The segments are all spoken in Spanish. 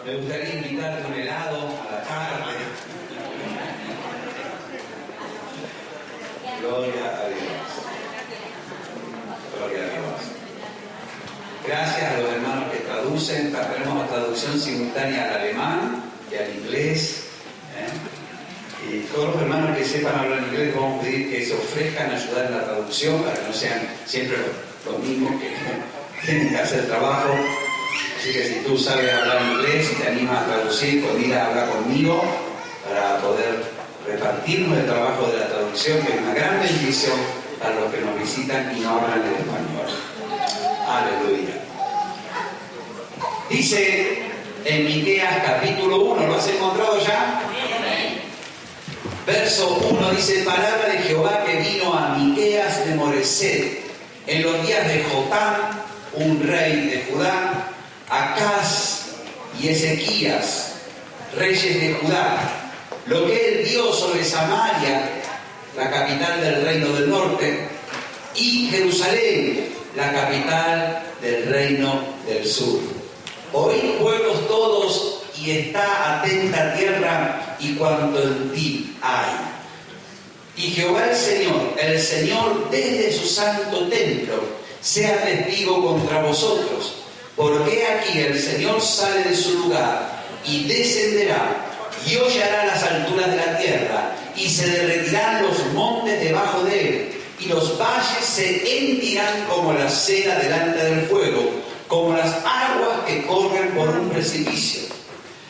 Me gustaría invitarte un helado a la tarde. Gloria a Dios. Gloria a Dios. Gracias a los hermanos que traducen. Tenemos una traducción simultánea al alemán y al inglés. Y todos los hermanos que sepan hablar inglés vamos a pedir que se ofrezcan a ayudar en la traducción para que no sean siempre los mismos que tienen que hacer el trabajo. Así que si tú sabes hablar inglés y te animas a traducir, pues ir a hablar conmigo para poder repartirnos el trabajo de la traducción, que es una gran bendición para los que nos visitan y no hablan el español. Aleluya. Dice en Miqueas capítulo 1, ¿lo has encontrado ya? Verso 1 dice: palabra de Jehová que vino a Miqueas de Moreset en los días de Jotam, un rey de Judá, Acaz y Ezequías, reyes de Judá, lo que él dio sobre Samaria, la capital del reino del norte, y Jerusalén, la capital del reino del sur. Oíd, pueblos todos, y está atenta tierra y cuanto en ti hay. Y Jehová el Señor desde su santo templo, sea testigo contra vosotros, porque aquí el Señor sale de su lugar y descenderá y hollará las alturas de la tierra, y se derretirán los montes debajo de él, y los valles se hendirán como la cera delante del fuego, como las aguas que corren por un precipicio.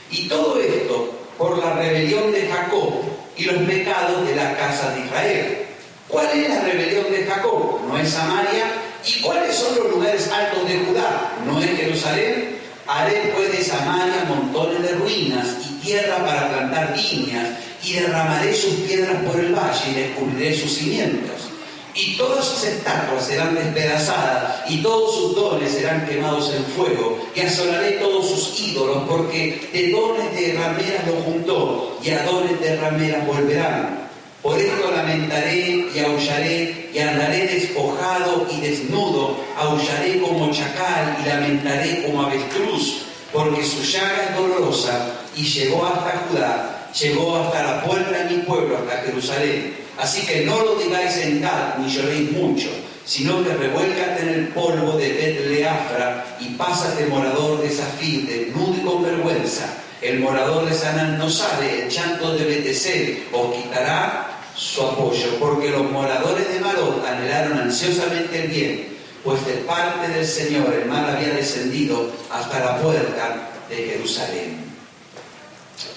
Y todo esto por la rebelión de Jacob y los pecados de la casa de Israel. ¿Cuál es la rebelión de Jacob? ¿No es Samaria? ¿Y cuáles son los lugares altos de Judá? ¿No es Jerusalén? Haré pues de Samaria montones de ruinas y tierra para plantar viñas, y derramaré sus piedras por el valle y descubriré sus cimientos. Y todas sus estatuas serán despedazadas, y todos sus dones serán quemados en fuego, y asolaré todos sus ídolos, porque de dones de rameras lo juntó, y a dones de rameras volverán. Por esto lamentaré y aullaré, y andaré despojado y desnudo, aullaré como chacal y lamentaré como avestruz, porque su llaga es dolorosa, y llegó hasta Judá, llegó hasta la puerta de mi pueblo, hasta Jerusalén. Así que no lo digáis en Gad, ni lloréis mucho, sino que revuélcate en el polvo de Bet-Leafra, y pásate morador de Zafir, desnudo y con vergüenza. El morador de Sanán no sale, el llanto de Betesel os quitará su apoyo, porque los moradores de Marot anhelaron ansiosamente el bien, pues de parte del Señor el mal había descendido hasta la puerta de Jerusalén.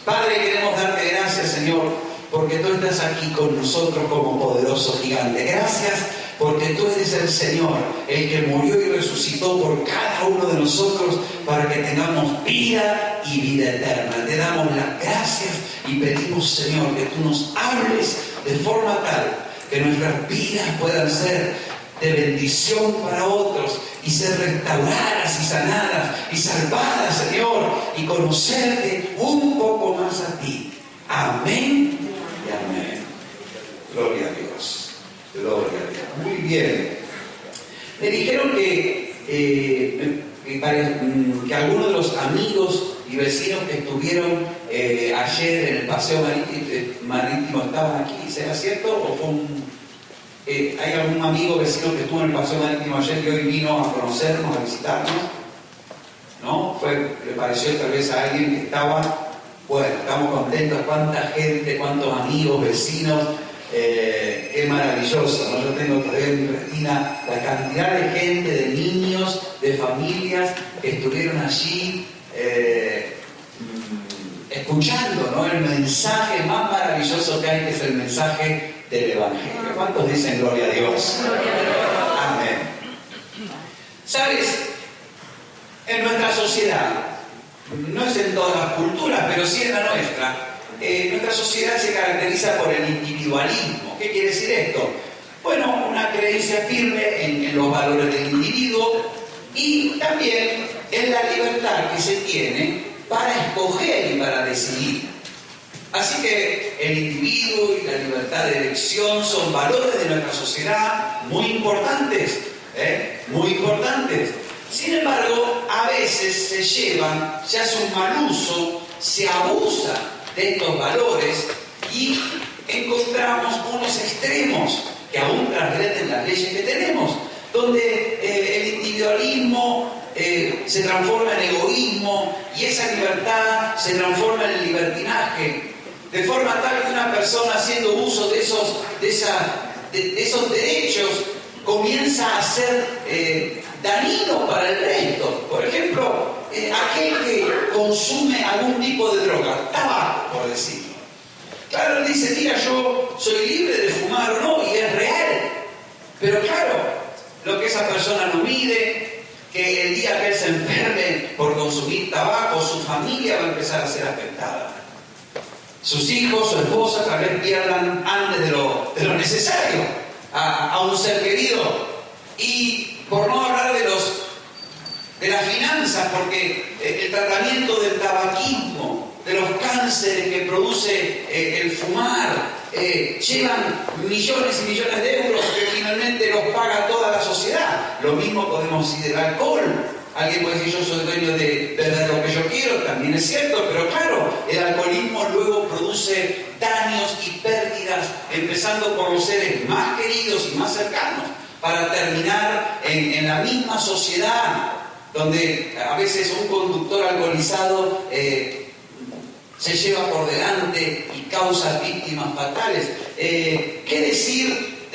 Padre, queremos darte gracias, Señor, porque tú estás aquí con nosotros como poderoso gigante. Gracias porque tú eres el Señor, el que murió y resucitó por cada uno de nosotros para que tengamos vida y vida eterna. Te damos las gracias y pedimos, Señor, que tú nos hables de forma tal que nuestras vidas puedan ser de bendición para otros y ser restauradas y sanadas y salvadas, Señor, y conocerte un poco más a ti. Amén y amén. Gloria a Dios. Gloria a Dios. Muy bien. Me dijeron que algunos de los amigos y vecinos que estuvieron ayer en el paseo marítimo estaban aquí. ¿Será cierto? ¿O fue hay algún amigo vecino que estuvo en el paseo marítimo ayer y hoy vino a conocernos, a visitarnos? ¿No? Le pareció tal vez a alguien que estaba. Bueno, estamos contentos. Cuánta gente, cuántos amigos, vecinos. Qué maravilloso, ¿no? Yo tengo todavía en mi retina la cantidad de gente, de niños, de familias que estuvieron allí escuchando, ¿no?, el mensaje más maravilloso que hay, que es el mensaje del Evangelio. ¿Cuántos dicen gloria a Dios? Amén. ¿Sabes? En nuestra sociedad, no es en todas las culturas, pero sí en la nuestra, nuestra sociedad se caracteriza por el individualismo. ¿Qué quiere decir esto? Bueno, una creencia firme en los valores del individuo y también en la libertad que se tiene para escoger y para decidir. Así que el individuo y la libertad de elección son valores de nuestra sociedad muy importantes, muy importantes. Sin embargo, a veces se hace un mal uso, se abusa de estos valores y encontramos unos extremos que aún transgreden las leyes que tenemos, donde el individualismo se transforma en egoísmo y esa libertad se transforma en libertinaje, de forma tal que una persona haciendo uso de esos derechos comienza a ser dañino para el resto. Por ejemplo, aquel que consume algún tipo de droga, tabaco, por decirlo. Claro, él dice, mira, yo soy libre de fumar o no, y es real. Pero claro, lo que esa persona no mide, que el día que él se enferme por consumir tabaco, su familia va a empezar a ser afectada. Sus hijos, su esposa, tal vez pierdan antes de lo necesario a un ser querido. Y por no hablar de las finanzas, porque el tratamiento del tabaquismo, de los cánceres que produce el fumar, llevan millones y millones de euros que finalmente los paga toda la sociedad. Lo mismo podemos decir del alcohol. Alguien puede decir, yo soy dueño de beber lo que yo quiero, también es cierto, pero claro, el alcoholismo luego produce daños y pérdidas, empezando por los seres más queridos y más cercanos, para terminar en la misma sociedad, donde a veces un conductor alcoholizado se lleva por delante y causa víctimas fatales. ¿Qué decir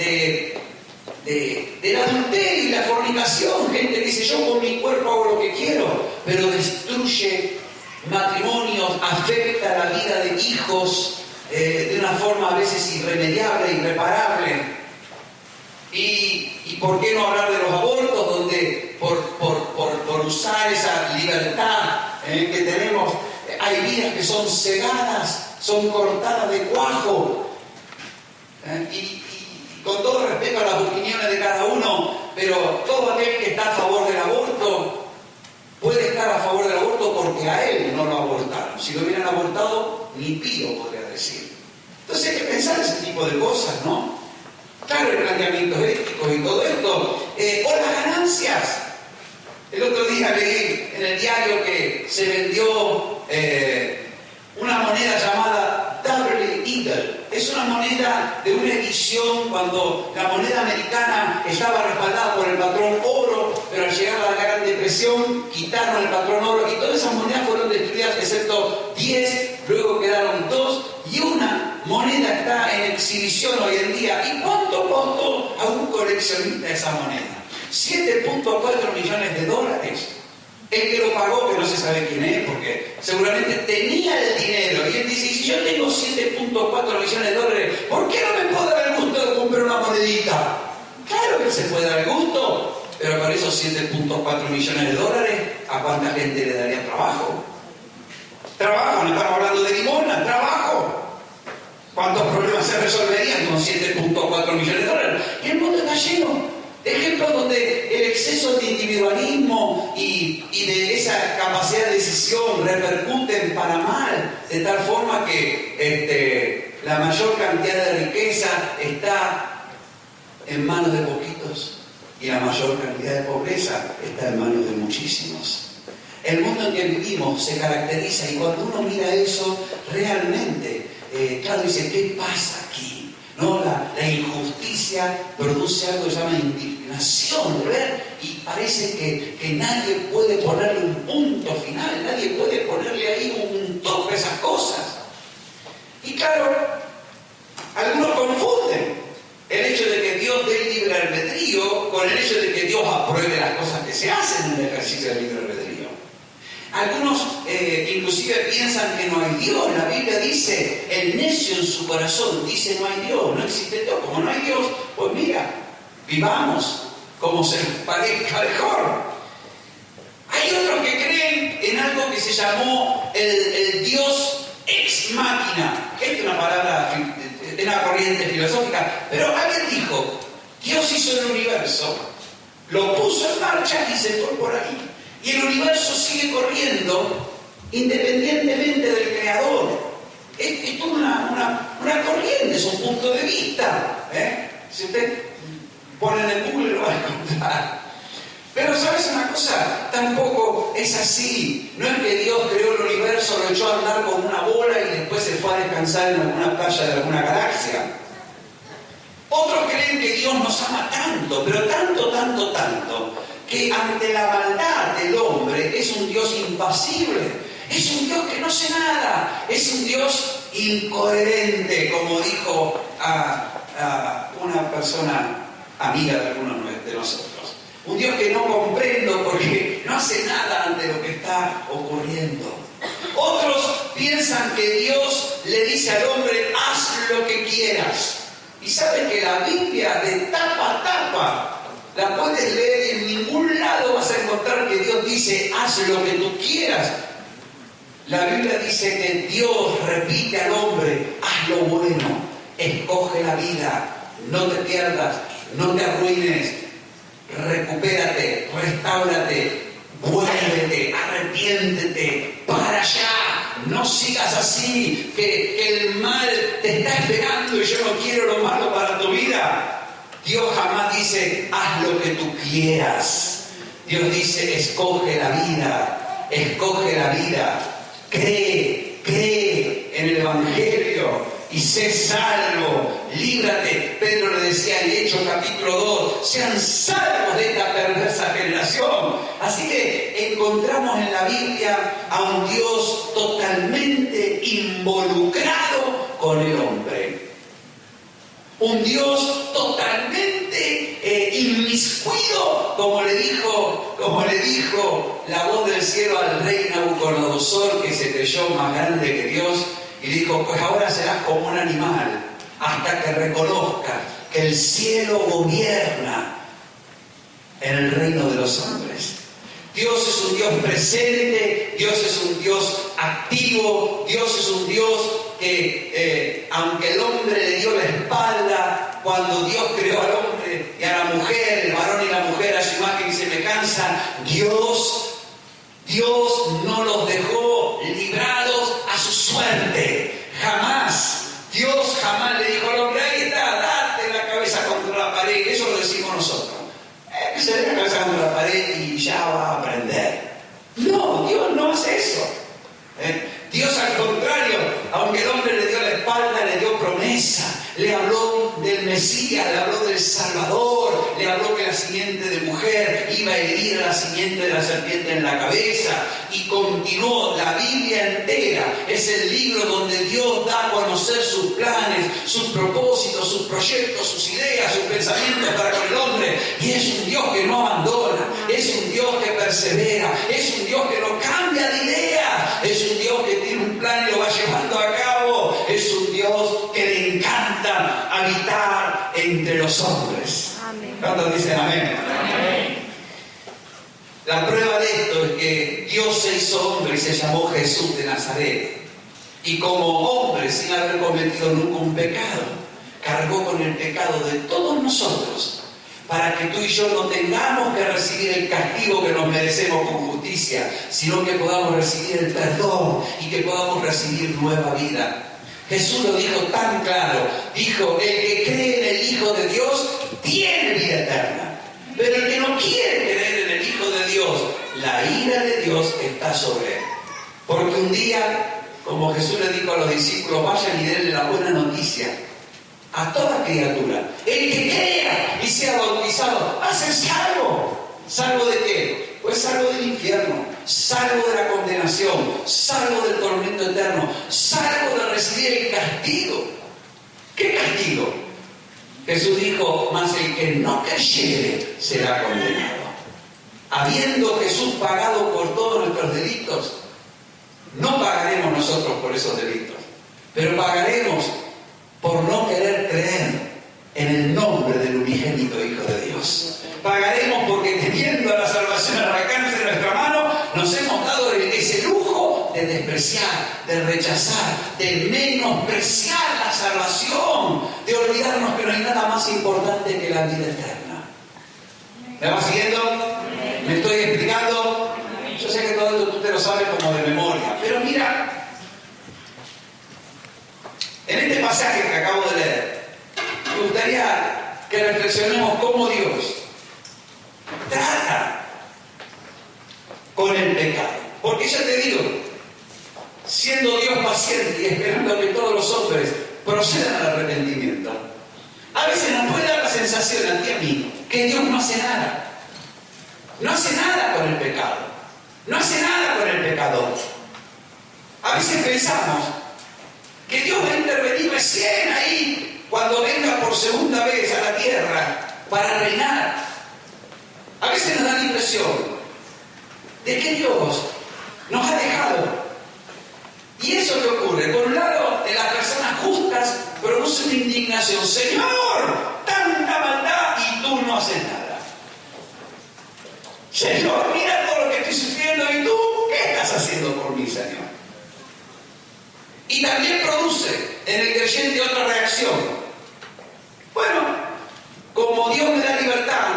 del adulterio y la fornicación? Gente que dice, yo con mi cuerpo hago lo que quiero, pero destruye matrimonios, afecta la vida de hijos de una forma a veces irremediable, irreparable. Y por qué no hablar de los abortos, donde por usar esa libertad que tenemos, hay vidas que son cegadas, son cortadas de cuajo. Y con todo respeto a las opiniones de cada uno, pero todo aquel que está a favor del aborto puede estar a favor del aborto porque a él no lo abortaron. Si lo hubieran abortado, ni pío podría decir. Entonces hay que pensar ese tipo de cosas, ¿no? Claro, el planteamiento ético y todo esto. O las ganancias. El otro día leí en el diario que se vendió una moneda llamada Double Eagle. Es una moneda de una edición cuando la moneda americana estaba respaldada por el patrón oro, pero al llegar a la Gran Depresión quitaron el patrón oro y todas esas monedas fueron destruidas excepto 10, luego quedaron 2 y una moneda está en exhibición hoy en día. ¿Y cuánto costó a un coleccionista esa moneda? $7.4 millones. El que lo pagó, que no se sabe quién es, porque seguramente tenía el dinero. Y él dice, si yo tengo $7.4 millones, ¿por qué no me puedo dar el gusto de comprar una monedita? Claro que se puede dar el gusto, pero con esos $7.4 millones, ¿a cuánta gente le daría trabajo? Trabajo, no estamos hablando de limosna, trabajo. ¿Cuántos problemas se resolverían con $7.4 millones? Y el mundo está lleno de ejemplos donde el exceso de individualismo y de esa capacidad de decisión repercuten para mal, de tal forma que la mayor cantidad de riqueza está en manos de poquitos y la mayor cantidad de pobreza está en manos de muchísimos. El mundo en que vivimos se caracteriza, y cuando uno mira eso, realmente, claro, dice, ¿qué pasa aquí? ¿No? La injusticia produce algo que se llama indignación de ver, y parece que nadie puede ponerle un punto final, nadie puede ponerle ahí un toque a esas cosas. Y claro, algunos confunden el hecho de que Dios dé el libre albedrío con el hecho de que Dios apruebe las cosas que se hacen en el ejercicio del libre albedrío. Algunos inclusive piensan que no hay Dios. La Biblia dice, el necio en su corazón dice no hay Dios, no existe Dios. Como no hay Dios, pues mira, vivamos como se nos parezca mejor. Hay otros que creen en algo que se llamó el Dios ex machina. Esta es una palabra de una corriente filosófica, pero alguien dijo, Dios hizo el universo, lo puso en marcha y se fue por ahí. Y el universo sigue corriendo independientemente del creador. Es toda una corriente, es un punto de vista. Si usted pone en el Google lo va a encontrar. Pero ¿sabes una cosa? Tampoco es así. No es que Dios creó el universo, lo echó a andar con una bola y después se fue a descansar en alguna playa de alguna galaxia. Otros creen que Dios nos ama tanto, pero tanto, que ante la maldad del hombre es un Dios impasible, es un Dios que no hace nada, es un Dios incoherente, como dijo a una persona amiga de algunos de nosotros. Un Dios que no comprendo porque no hace nada ante lo que está ocurriendo. Otros piensan que Dios le dice al hombre, haz lo que quieras. Y saben que la Biblia de tapa a tapa la puedes leer y en ningún lado vas a encontrar que Dios dice, haz lo que tú quieras. La Biblia dice que Dios repite al hombre, haz lo bueno, escoge la vida, no te pierdas, no te arruines, recupérate, restáurate, vuélvete, arrepiéntete, para allá. No sigas así, que el mal te está esperando y yo no quiero lo malo para tu vida. Dios jamás dice, haz lo que tú quieras. Dios dice, escoge la vida, escoge la vida. Cree en el Evangelio y sé salvo, líbrate. Pedro le decía en Hechos capítulo 2, sean salvos de esta perversa generación. Así que encontramos en la Biblia a un Dios totalmente involucrado con el hombre. Un Dios totalmente inmiscuido, como le dijo la voz del cielo al rey Nabucodonosor, que se creyó más grande que Dios, y dijo, pues ahora serás como un animal, hasta que reconozcas que el cielo gobierna en el reino de los hombres. Dios es un Dios presente, Dios es un Dios activo, Dios es un Dios que, aunque el hombre le dio la espalda, cuando Dios creó al hombre y a la mujer, el varón y la mujer a su imagen y semejanza, Dios no los dejó librados a su suerte. Jamás. Dios jamás le dijo al hombre, ahí está, date la cabeza contra la pared. Eso lo decimos nosotros. Que se dé la cabeza contra la pared y ya va a aprender. No, Dios no hace eso. Dios al contrario, aunque el hombre le dio la espalda, le dio promesa, le habló del Mesías, le habló del Salvador, le habló que la simiente de mujer iba a herir a la simiente de la serpiente en la cabeza, y continuó. La Biblia entera es el libro donde Dios da a conocer sus planes, sus propósitos, sus proyectos, sus ideas, sus pensamientos para con el hombre, y es un Dios que no abandona, es un Dios que persevera, es un Dios que no cambia de idea, es un Dios que tiene un plan y lo va llevando a cabo, es un Dios que le encanta habitar entre los hombres. ¿Cuántos dicen amén? Amén. La prueba de esto es que Dios se hizo hombre y se llamó Jesús de Nazaret, y como hombre, sin haber cometido nunca un pecado, cargó con el pecado de todos nosotros, para que tú y yo no tengamos que recibir el castigo que nos merecemos con justicia, sino que podamos recibir el perdón y que podamos recibir nueva vida. Jesús lo dijo tan claro, dijo, el que cree en el Hijo de Dios tiene vida eterna, pero el que no quiere creer en el Hijo de Dios, la ira de Dios está sobre él. Porque un día, como Jesús le dijo a los discípulos, vayan y denle la buena noticia a toda criatura. El que crea y sea bautizado va a ser salvo. ¿Salvo de qué? Pues salvo del infierno, salvo de la condenación, salvo del tormento eterno, salvo de recibir el castigo. ¿Qué castigo? Jesús dijo, mas el que no creyere será condenado. Habiendo Jesús pagado por todos nuestros delitos, no pagaremos nosotros por esos delitos, pero pagaremos por no querer creer en el nombre del unigénito Hijo de Dios. Pagaremos porque teniendo la salvación al alcance de nuestra mano, nos hemos dado ese lujo de despreciar, de rechazar, de menospreciar la salvación, de olvidarnos que no hay nada más importante que la vida eterna. ¿Me vas siguiendo? ¿Me estoy explicando? Yo sé que todo esto tú te lo sabes como de memoria, pero mira, en este pasaje que acabo de leer, me gustaría que reflexionemos cómo Dios trata con el pecado. Porque ya te digo, siendo Dios paciente y esperando que todos los hombres procedan al arrepentimiento, a veces nos puede dar la sensación a ti y a mí que Dios no hace nada. No hace nada con el pecado. No hace nada con el pecador. A veces pensamos que Dios va a intervenir recién ahí, cuando venga por segunda vez a la tierra para reinar. A veces nos da la impresión de que Dios nos ha dejado. Y eso que ocurre, por un lado, en las personas justas produce una indignación. Señor, tanta maldad y tú no haces nada. Señor, mira todo lo que estoy sufriendo y tú, ¿qué estás haciendo por mí, Señor? Y también produce en el creyente otra reacción. Bueno, como Dios me da libertad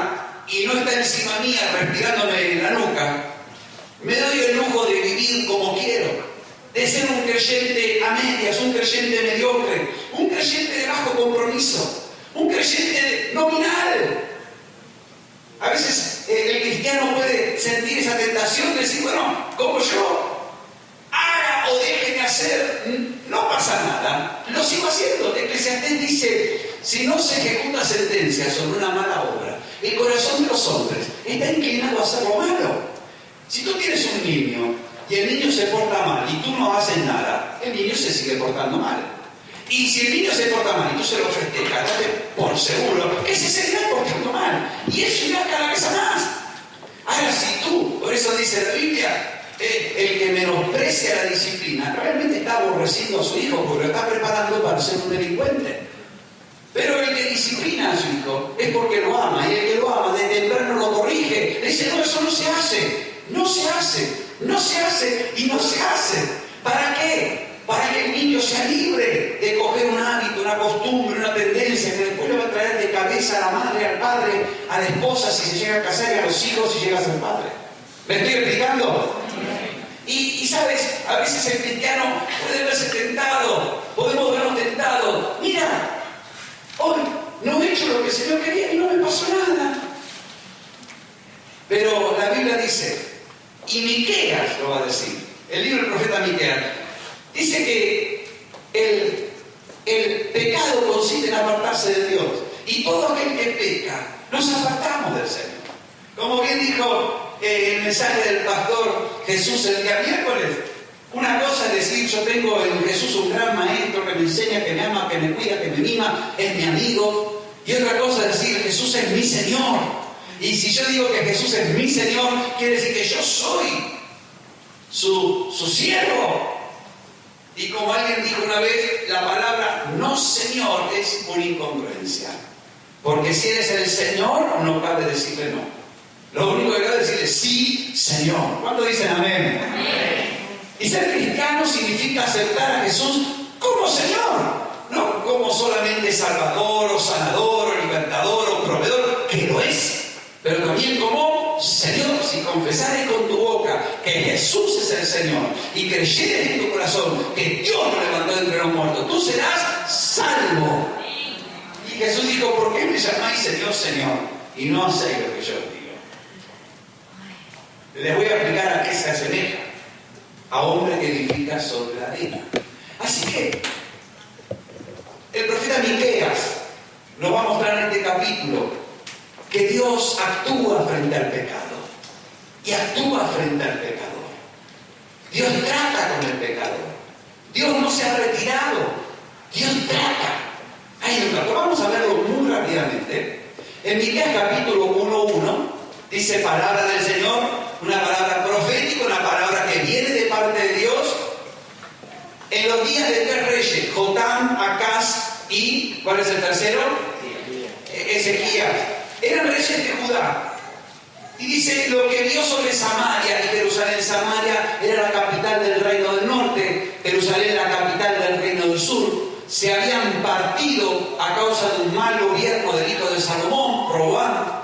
y no está encima mía respirándome en la nuca, me doy el lujo de vivir como quiero, de ser un creyente a medias, un creyente mediocre, un creyente de bajo compromiso, un creyente nominal. A veces el cristiano puede sentir esa tentación de decir, bueno, como yo haga o deje de hacer, no pasa nada, lo sigo haciendo. Eclesiastés dice, si no se ejecuta sentencia sobre una mala obra, el corazón de los hombres está inclinado a hacer lo malo. Si tú tienes un niño y el niño se porta mal y tú no haces nada, el niño se sigue portando mal. Y si el niño se porta mal y tú se lo festejas, date por seguro que se seguirá portando mal. Y eso irá cada vez a más. Ahora, si tú, por eso dice la Biblia, el que menosprecia la disciplina, realmente está aborreciendo a su hijo porque lo está preparando para ser un delincuente. Pero el que disciplina a su hijo es porque lo ama, y el que lo ama de temprano lo corrige. Le dice, no, eso no se hace, no se hace, no se hace y no se hace. ¿Para qué? Para que el niño sea libre de coger un hábito, una costumbre, una tendencia que después le va a traer de cabeza a la madre, al padre, a la esposa si se llega a casar y a los hijos si llega a ser padre. ¿Me estoy explicando? Y sabes, a veces el cristiano puede verse tentado, podemos vernos tentados. Mira, hoy no he hecho lo que el Señor quería y no me pasó nada. Pero la Biblia dice, y Miqueas lo va a decir, el libro del profeta Miqueas, dice que el pecado consiste en apartarse de Dios. Y todo aquel que peca, nos apartamos del Señor. Como bien dijo el mensaje del pastor Jesús el día miércoles, una cosa es decir, yo tengo en Jesús un gran maestro que me enseña, que me ama, que me cuida, que me mima, es mi amigo. Y otra cosa es decir, Jesús es mi Señor. Y si yo digo que Jesús es mi Señor, quiere decir que yo soy su siervo. Y como alguien dijo una vez, la palabra no Señor es una incongruencia. Porque si eres el Señor, no cabe decirle no. Lo único que cabe decirle es sí, Señor. ¿Cuántos dicen amén? Amén. Y ser cristiano significa aceptar a Jesús como Señor. No como solamente Salvador, o Sanador, o Libertador, o Proveedor, que lo es. Pero también como Señor. Si confesares con tu boca que Jesús es el Señor y creyeres en tu corazón que Dios lo levantó entre los muertos, tú serás salvo. Y Jesús dijo, ¿por qué me llamáis Señor, Señor? Y no hacéis lo que yo os digo. Les voy a explicar a qué se asemeja. A hombre que edifica sobre la arena. Así que el profeta Miqueas nos va a mostrar en este capítulo que Dios actúa frente al pecado. Y actúa frente al pecador. Dios trata con el pecador. Dios no se ha retirado. Dios trata. Hay un rato. Vamos a verlo muy rápidamente. En Miqueas capítulo 1:1 dice palabra del Señor, una palabra profética, una palabra que viene de parte de Dios. En los días de tres reyes, Jotam, Acaz y, ¿cuál es el tercero? Ezequías. Eran reyes de Judá. Y dice, lo que vio sobre Samaria y Jerusalén. Samaria era la capital del reino del norte, Jerusalén la capital del reino del sur. Se habían partido a causa de un mal gobierno del hijo de Salomón, Robán.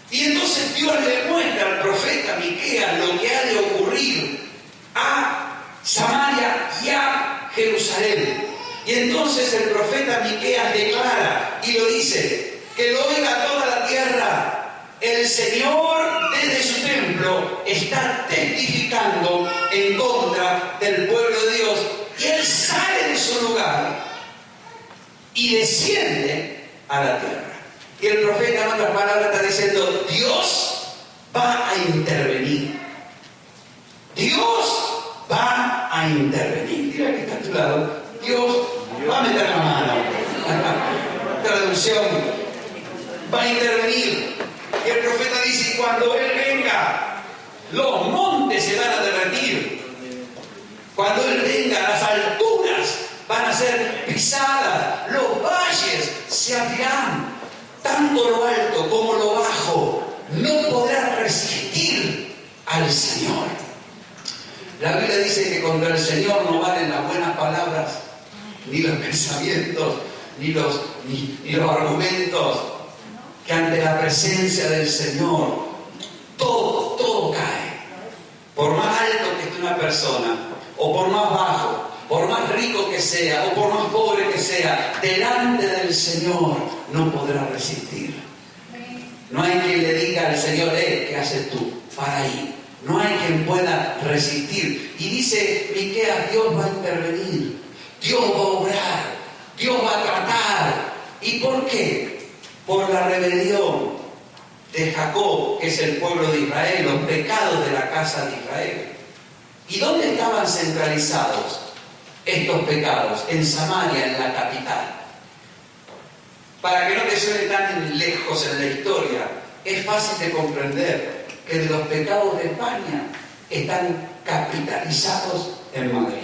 Y entonces Dios le muestra al profeta Miqueas lo que ha de ocurrir a Samaria y a Jerusalén. Y entonces el profeta Miqueas declara y lo dice, que lo oiga toda la tierra, el Señor desde su templo está testificando en contra del pueblo de Dios, y Él sale de su lugar y desciende a la tierra. Y el profeta, en otras palabras, está diciendo: Dios va a intervenir. Dios va a intervenir. Mira que está a tu lado. Dios va a meter la mano. Traducción: va a intervenir. Y el profeta dice: cuando Él venga, los montes se van a derretir. Cuando Él venga, las alturas van a ser pisadas, los valles se abrirán. Tanto lo alto como lo bajo no podrá resistir al Señor. La Biblia dice que contra el Señor no valen las buenas palabras, ni los pensamientos, ni los argumentos, que ante la presencia del Señor todo cae. Por más alto que esté una persona, o por más bajo, por más rico que sea, o por más pobre que sea, delante del Señor no podrá resistir. No hay quien le diga al Señor: ¿qué haces tú? Para ahí. No hay quien pueda resistir. Y dice Miqueas: Dios va a intervenir, Dios va a obrar, Dios va a tratar. ¿Y por qué? Por la rebelión de Jacob, que es el pueblo de Israel, los pecados de la casa de Israel. ¿Y dónde estaban centralizados estos pecados? En Samaria, en la capital. Para que no te suene tan lejos en la historia, es fácil de comprender que de los pecados de España están capitalizados en Madrid,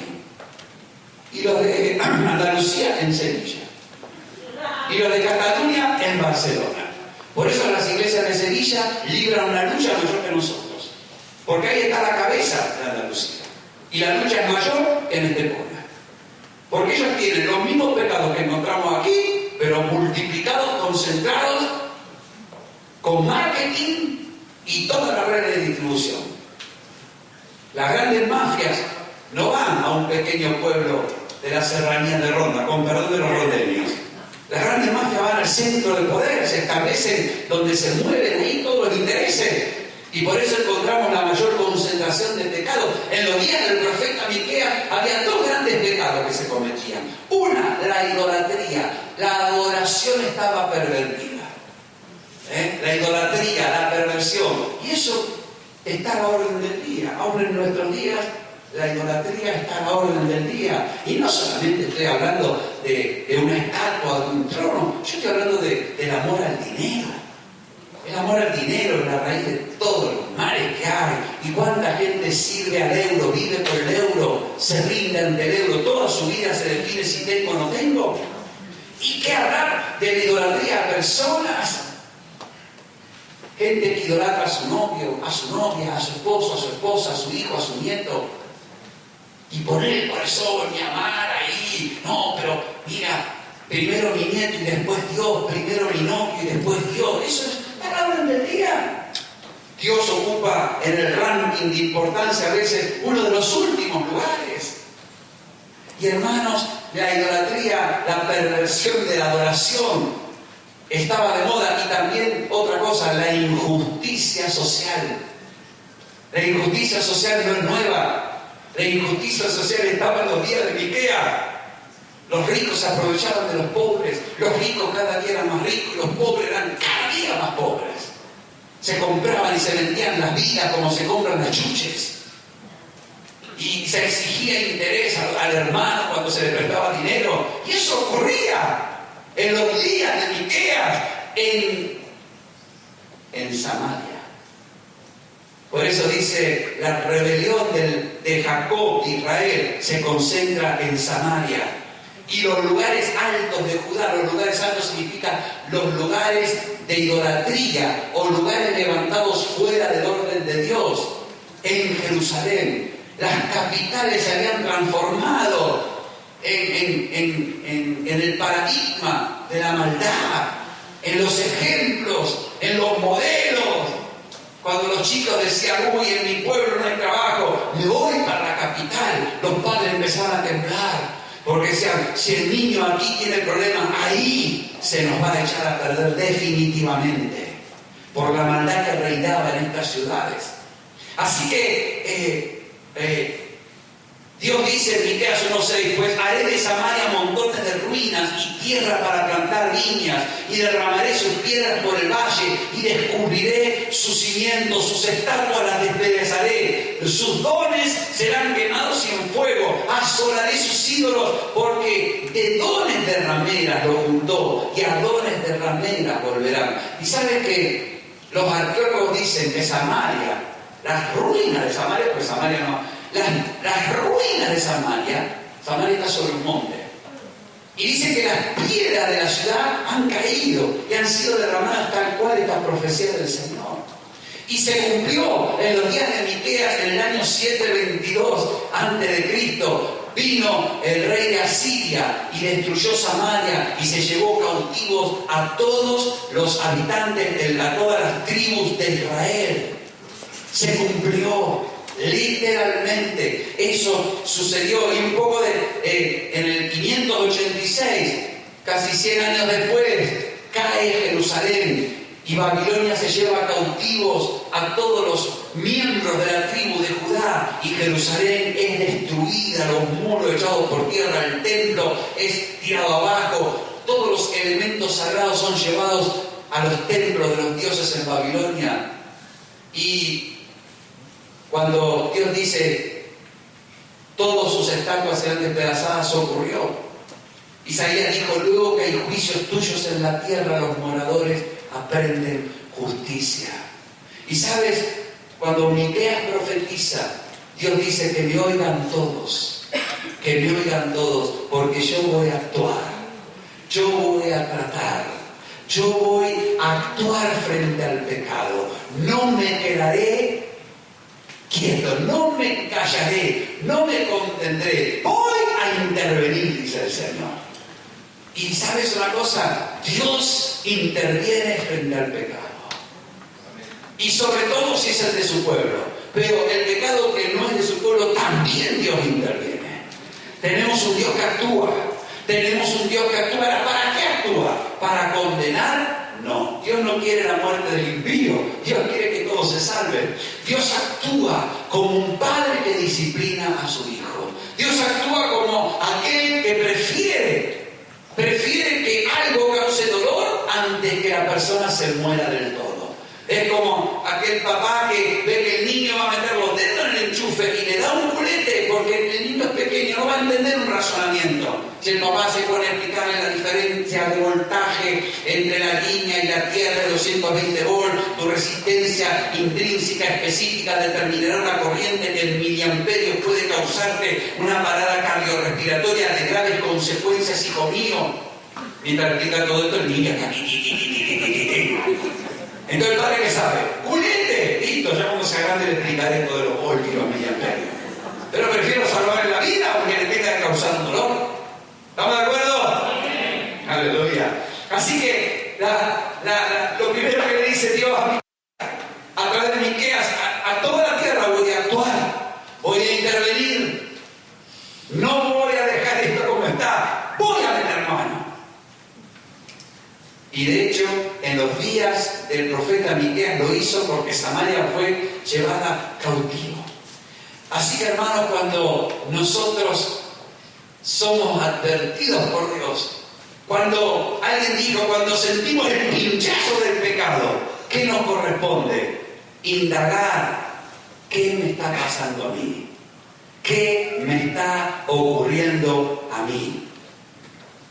y los de Andalucía en Sevilla, y los de Cataluña en Barcelona. Por eso las iglesias de Sevilla libran una lucha mayor que nosotros, porque ahí está la cabeza de Andalucía, y la lucha es mayor en Estepona, porque ellos tienen los mismos pecados que encontramos aquí, pero multiplicados, concentrados, con marketing y toda la red de distribución. Las grandes mafias no van a un pequeño pueblo de la serranía de Ronda, con perdón de los rondeños. Las grandes mafias van al centro del poder, se establecen donde se mueven ahí todos los intereses, y por eso encontramos la mayor concentración de pecados. En los días del profeta Miqueas había dos grandes pecados que se cometían. Una, la idolatría. La adoración estaba pervertida. La idolatría, la perversión, y eso está a la orden del día. Ahora en nuestros días la idolatría está a la orden del día, y no solamente estoy hablando de una estatua, de un trono. Yo estoy hablando del amor al dinero. El amor al dinero es la raíz de todos los males que hay. Y cuánta gente sirve al euro, vive por el euro, se rinde ante el euro, toda su vida se define si tengo o no tengo. ¿Y qué hablar de la idolatría a personas? Gente que idolatra a su novio, a su novia, a su esposo, a su esposa, a su hijo, a su nieto. Y poner el corazón y amar ahí. No, pero mira, primero mi nieto y después Dios, primero mi novio y después Dios. Eso es la orden del día. Dios ocupa en el ranking de importancia a veces uno de los últimos lugares. Y hermanos, la idolatría, la perversión de la adoración estaba de moda. Y también otra cosa, la injusticia social. La injusticia social no es nueva. La injusticia social estaba en los días de Miqueas. Los ricos se aprovechaban de los pobres. Los ricos cada día eran más ricos y los pobres eran cada día más pobres. Se compraban y se vendían las vidas como se compran las chuches. Y se exigía interés al hermano cuando se le prestaba dinero. Y eso ocurría en los días de Miqueas en Samaria. Por eso dice: la rebelión de Jacob, de Israel, se concentra en Samaria. Y los lugares altos de Judá, los lugares altos significan los lugares de idolatría o lugares levantados fuera del orden de Dios. En Jerusalén, las capitales se habían transformado en el paradigma de la maldad, en los ejemplos, en los modelos. Cuando los chicos decían: uy, en mi pueblo no hay trabajo, me voy para la capital, los padres empezaban a temblar, porque decían: si el niño aquí tiene problemas, ahí se nos va a echar a perder definitivamente. por la maldad que reinaba en estas ciudades. Así que Dios dice en Miqueas 1:6, pues haré de Samaria montones de ruinas y tierra para plantar viñas, y derramaré sus piedras por el valle, y descubriré sus cimientos, sus estatuas las despedazaré, sus dones serán quemados en fuego, asolaré sus ídolos, porque de dones de rameras lo juntó, y a dones de rameras volverán. Y sabes que los arqueólogos dicen que Samaria, las ruinas de Samaria, pues Samaria no, las ruinas de Samaria está sobre un monte. Y dice que las piedras de la ciudad han caído y han sido derramadas tal cual esta profecía del Señor. Y se cumplió en los días de Miqueas, en el año 722 a.C. Vino el rey de Asiria y destruyó Samaria y se llevó cautivos a todos los habitantes, a todas las tribus de Israel. Se cumplió. Literalmente, eso sucedió. Y un poco en el 586, casi 100 años después, cae Jerusalén y Babilonia se lleva cautivos a todos los miembros de la tribu de Judá, y Jerusalén es destruida, los muros echados por tierra, el templo es tirado abajo, todos los elementos sagrados son llevados a los templos de los dioses en Babilonia. Y cuando Dios dice, todas sus estatuas serán despedazadas, ocurrió. Isaías dijo, luego que hay juicios tuyos en la tierra, los moradores aprenden justicia. Y sabes, cuando Miqueas profetiza, Dios dice que me oigan todos, porque yo voy a actuar, yo voy a tratar, yo voy a actuar frente al pecado, no me quedaré quieto, no me callaré, no me contendré, voy a intervenir, dice el Señor. Y ¿sabes una cosa? Dios interviene frente al pecado. Y sobre todo si es el de su pueblo. Pero el pecado que no es de su pueblo, también Dios interviene. Tenemos un Dios que actúa. ¿Para qué actúa? ¿Para condenar? No, Dios no quiere la muerte del impío, Dios quiere que todos se salven. Dios actúa como un padre que disciplina a su hijo. Dios actúa como aquel que prefiere que algo cause dolor antes que la persona se muera del todo. Es como aquel papá que ve que el niño va a meter los dedos en el enchufe y le da un culete porque el niño es pequeño, no va a entender un razonamiento. Si el papá se pone a explicarle la diferencia de voltaje entre la línea y la tierra de 220 volts, tu resistencia intrínseca específica determinará una corriente que en miliamperios puede causarte una parada cardiorrespiratoria de graves consecuencias, hijo mío. Mientras explica todo esto, el niño está... Entonces el padre, ¿qué sabe? ¡Culete! Listo, ya cuando se agrande le explicaré todo de los voltios y los miliamperios. Pero prefiero salvarle la vida aunque le tenga que causar un dolor. ¿Estamos de acuerdo? Sí. Aleluya. Así que lo primero que le dice Dios a través de Miqueas, a toda la tierra voy a actuar, voy a intervenir. No voy a dejar esto como está, voy a meter mano. Y de hecho, en los días del profeta Miqueas lo hizo porque Samaria fue llevada cautivo. Así que, hermanos, cuando nosotros somos advertidos por Dios, cuando alguien dijo, cuando sentimos el pinchazo del pecado, ¿qué nos corresponde? Indagar, ¿qué me está pasando a mí? ¿Qué me está ocurriendo a mí?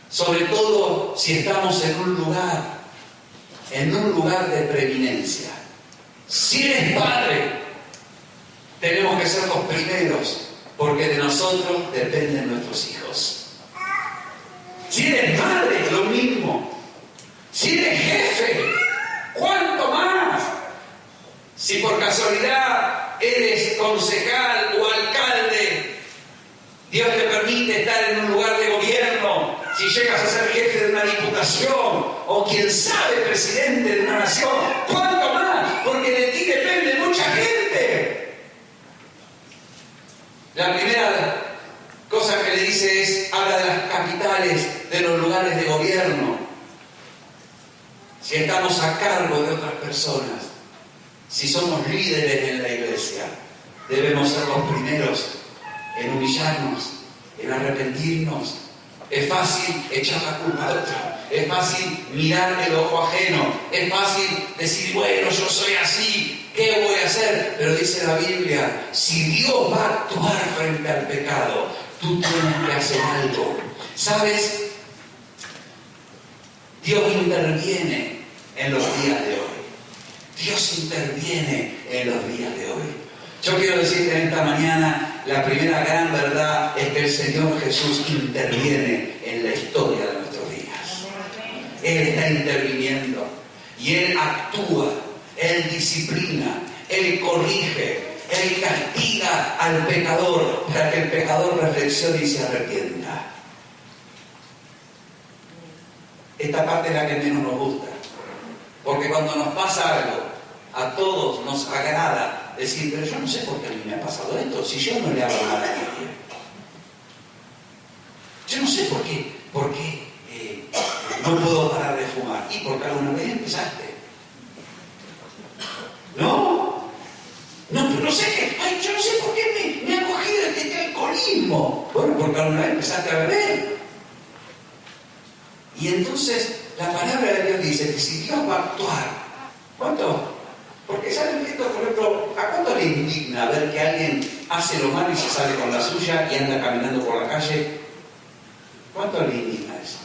Sobre todo si estamos en un lugar de preeminencia. Si eres padre, tenemos que ser los primeros, porque de nosotros dependen nuestros hijos. Si eres madre, lo mismo. Si eres jefe, ¿cuánto más? Si por casualidad eres concejal o alcalde, Dios te permite estar en un lugar de gobierno. Si llegas a ser jefe de una diputación o quien sabe, presidente de una nación, ¿cuánto más? Porque de ti depende mucha gente. La primera cosa que le dice habla de las capitales, de los lugares de gobierno. si estamos a cargo de otras personas, si somos líderes en la iglesia, debemos ser los primeros en humillarnos, en arrepentirnos. Es fácil echar la culpa al otro, es fácil mirar el ojo ajeno, es fácil decir, bueno, yo soy así, ¿qué voy a hacer? Pero dice la Biblia, si Dios va a actuar frente al pecado, tú tienes que hacer algo. ¿Sabes? Dios interviene en los días de hoy. Dios interviene en los días de hoy. Yo quiero decirte en esta mañana, la primera gran verdad es que el Señor Jesús interviene en la historia de nuestros días. Él está interviniendo y Él actúa, Él disciplina, Él corrige, Él castiga al pecador para que el pecador reflexione y se arrepienta. Esta parte es la que menos nos gusta, porque cuando nos pasa algo, a todos nos agrada decir, pero yo no sé por qué a mí me ha pasado esto, si yo no le hago nada a nadie. Yo no sé por qué no puedo parar de fumar. Y porque alguna vez empezaste. No, pero no sé, yo no sé por qué me ha cogido este alcoholismo. Bueno, porque alguna vez empezaste a beber. Y entonces la palabra de Dios dice que si Dios va a actuar, ¿cuánto? Porque ¿saben esto? Por ejemplo, ¿a cuánto le indigna ver que alguien hace lo malo y se sale con la suya y anda caminando por la calle? ¿Cuánto le indigna eso?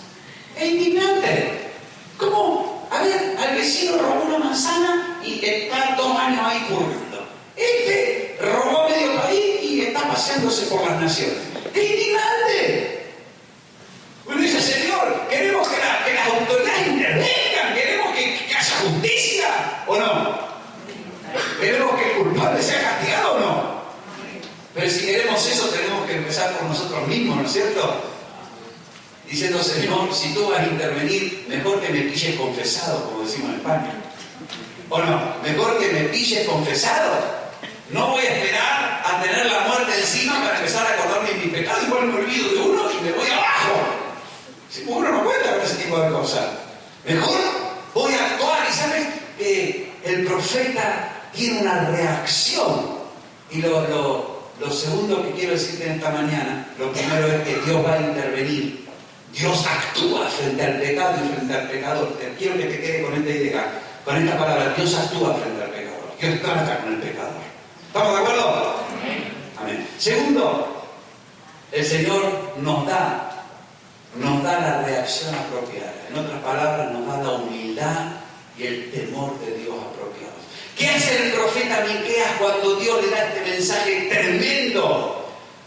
Es indignante. ¿Cómo? A ver, al vecino robó una manzana y está 2 años ahí currando. Este robó medio país y está paseándose por las naciones. Es indignante. Uno dice, Señor, queremos que las autoridades intervengan, queremos que haya justicia, ¿o no? ¿Queremos que el culpable sea castigado o no? Pero si queremos eso, tenemos que empezar por nosotros mismos, ¿no es cierto? Diciendo, Señor, si tú vas a intervenir, mejor que me pilles confesado, como decimos en España. ¿O no? Mejor que me pilles confesado. No voy a esperar a tener la muerte encima para empezar a acordarme de mi pecado. Igual me olvido de uno y me voy abajo. Si uno no cuenta con ese tipo de cosas. Mejor voy a actuar. Y sabes que el profeta tiene una reacción. Y lo segundo que quiero decirte en esta mañana, lo primero es que Dios va a intervenir. Dios actúa frente al pecado y frente al pecador. Quiero que te quede con esta idea, con esta palabra. Dios actúa frente al pecador. Dios trata con el pecador. ¿Estamos de acuerdo? Amén. Segundo, el Señor nos da la reacción apropiada. En otras palabras, nos da la humildad y el temor de Dios apropiados. ¿Qué hace el profeta Miqueas cuando Dios le da este mensaje tremendo?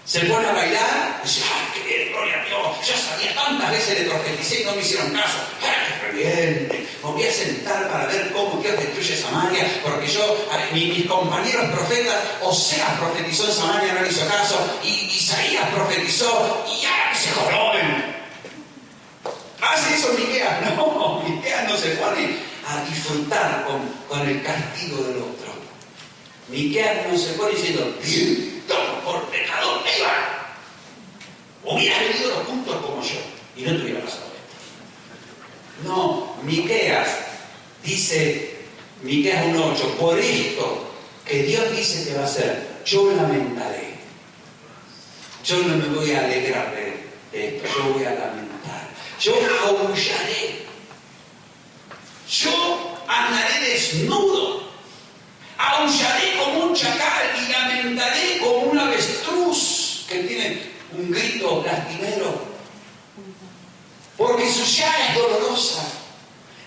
Se pone a bailar y dice, ¡ay, qué bien, gloria a Dios! Yo sabía, tantas veces le profeticé y no me hicieron caso. ¡Ay, qué reviente! Me voy a sentar para ver cómo Dios destruye Samaria, porque mis compañeros profetas, Oseas profetizó en Samaria, no le hizo caso, y Isaías profetizó, y ya que se joroben. ¿Hace eso Miqueas? No, Miqueas no se pone a disfrutar con el castigo del otro. Miqueas no se pone diciendo, bien, por pecador, ahí va. Hubieras venido los puntos como yo y no te hubiera pasado esto. No, Miqueas dice, Miqueas 1:8, por esto que Dios dice que va a hacer, yo lamentaré. Yo no me voy a alegrar de esto, yo voy a lamentar. Yo aullaré. Yo andaré desnudo. Aullaré como un chacal y lamentaré como un avestruz que tiene un grito lastimero. Porque su llaga es dolorosa.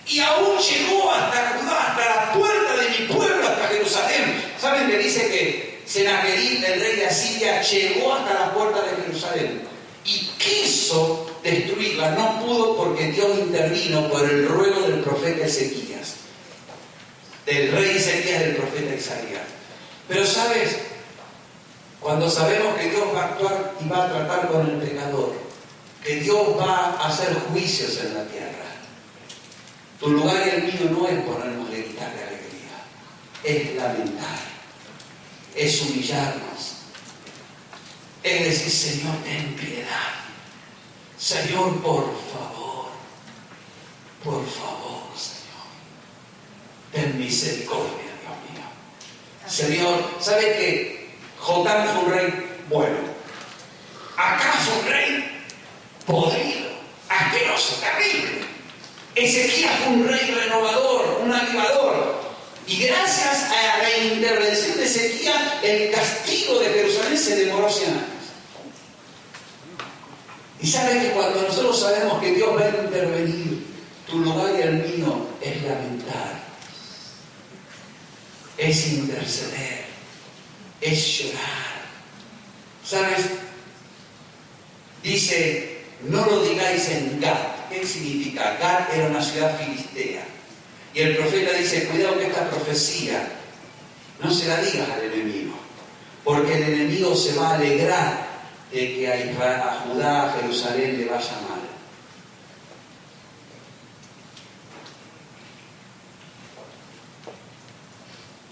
Y aún llegó hasta la puerta de mi pueblo, hasta Jerusalén. ¿Saben que dice que Senaquerib, el rey de Asiria, llegó hasta la puerta de Jerusalén? Y quiso destruirla, no pudo porque Dios intervino por el ruego del profeta Ezequías. Del rey Ezequías, del profeta Isaías. Pero ¿sabes? Cuando sabemos que Dios va a actuar y va a tratar con el pecador, que Dios va a hacer juicios en la tierra, tu lugar y el mío no es ponernos a gritar de alegría, es lamentar, es humillarnos, es decir, Señor, ten piedad, Señor, por favor, Señor. ten misericordia, Dios mío. Señor, ¿sabes qué? Jotam fue un rey bueno. Acaz fue un rey podrido, asqueroso, terrible. Ezequías fue un rey renovador, un avivador. Y gracias a la intervención de Ezequías, el castigo de Jerusalén se demoró 100 años. Y sabes que cuando nosotros sabemos que Dios va a intervenir, tu lugar y el mío es lamentar, es interceder, es llorar. ¿Sabes? Dice, no lo digáis en Gat. ¿Qué significa? Gat era una ciudad filistea. Y el profeta dice, cuidado que esta profecía no se la digas al enemigo, porque el enemigo se va a alegrar de que a Judá, a Jerusalén le vaya mal.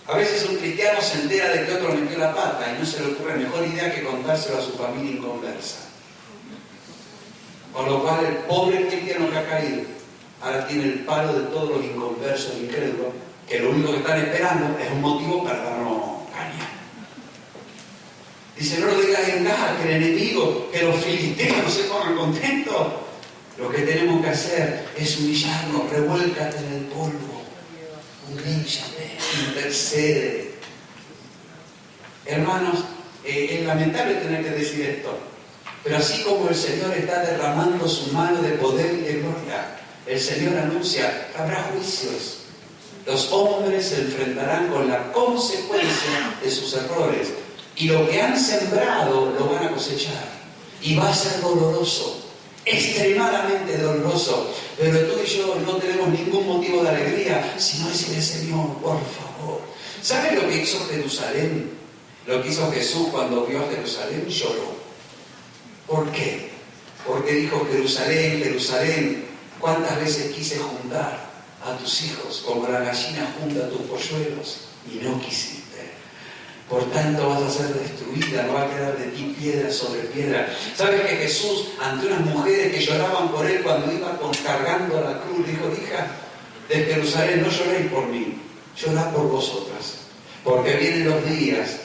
A veces un cristiano se entera de que otro metió la pata y no se le ocurre mejor idea que contárselo a su familia inconversa. Con lo cual el pobre cristiano que ha caído ahora tiene el palo de todos los inconversos e incrédulos, que lo único que están esperando es un motivo para darnos caña. Dice, no lo digas en Gaza, que el enemigo, que los filisteos no se pongan contentos. Lo que tenemos que hacer es humillarnos, revuélcate en el polvo, humíllate, intercede. Hermanos, es lamentable tener que decir esto, pero así como el Señor está derramando su mano de poder y de gloria, el Señor anuncia que habrá juicios. Los hombres se enfrentarán con la consecuencia de sus errores. Y lo que han sembrado lo van a cosechar. Y va a ser doloroso, extremadamente doloroso. Pero tú y yo no tenemos ningún motivo de alegría, sino decirle, Señor, por favor. ¿Sabes lo que hizo Jerusalén? Lo que hizo Jesús cuando vio a Jerusalén, lloró. ¿Por qué? Porque dijo, Jerusalén, Jerusalén, ¿cuántas veces quise juntar a tus hijos como la gallina junta a tus polluelos y no quisiste? Por tanto vas a ser destruida, no va a quedar de ti piedra sobre piedra. ¿Sabes que Jesús, ante unas mujeres que lloraban por él cuando iba cargando la cruz, dijo, hija de Jerusalén, no lloréis por mí, llorad por vosotras, porque vienen los días,